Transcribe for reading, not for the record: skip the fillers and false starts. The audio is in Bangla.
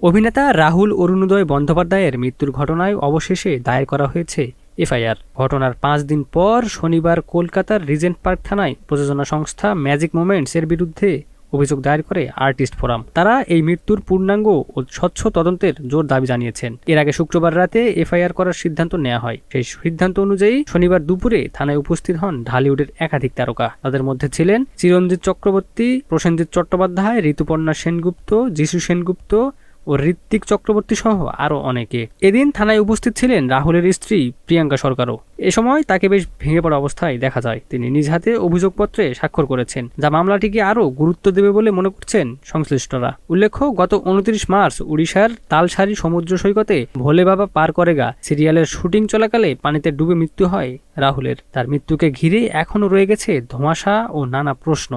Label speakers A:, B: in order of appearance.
A: অভিনেতা রাহুল অরুণোদয় বন্দ্যোপাধ্যায়ের মৃত্যুর ঘটনায় অবশেষে দায়ের করা হয়েছে এফআইআর। ঘটনার ৫ দিন পর শনিবার কলকাতার রিজেন্ট পার্ক থানায় প্রযোজনা সংস্থা ম্যাজিক মোমেন্টস এর বিরুদ্ধে অভিযোগ দায়ের করে আর্টিস্ট ফোরাম। তারা এই মৃত্যুর পূর্ণাঙ্গ ও স্বচ্ছ তদন্তের জোর দাবি জানিয়েছেন। এর আগে শুক্রবার রাতে এফআইআর করার সিদ্ধান্ত নেওয়া হয়। সেই সিদ্ধান্ত অনুযায়ী শনিবার দুপুরে থানায় উপস্থিত হন ঢালিউডের একাধিক তারকা। তাদের মধ্যে ছিলেন চিরঞ্জিত চক্রবর্তী, প্রসেনজিৎ চট্টোপাধ্যায়, ঋতুপর্ণা সেনগুপ্ত, যিশু সেনগুপ্ত ও ঋত্বিক চক্রবর্তী সহ আরও অনেকে। এদিন থানায় উপস্থিত ছিলেন রাহুলের স্ত্রী প্রিয়াঙ্কা সরকারও। এ সময় তাকে বেশ ভেঙে পড়া অবস্থায় দেখা যায়। তিনি নিজ হাতে অভিযোগপত্রে স্বাক্ষর করেছেন, যা মামলাটিকে আরও গুরুত্ব দেবে বলে মনে করছেন সংশ্লিষ্টরা। উল্লেখ্য, গত ২৯ মার্চ উড়িষ্যার তালসারি সমুদ্র সৈকতে ভোলে বাবা পার করেগা সিরিয়ালের শুটিং চলাকালে পানিতে ডুবে মৃত্যু হয় রাহুলের। তার মৃত্যুকে ঘিরে এখনও রয়ে গেছে ধোঁয়াশা ও নানা প্রশ্ন।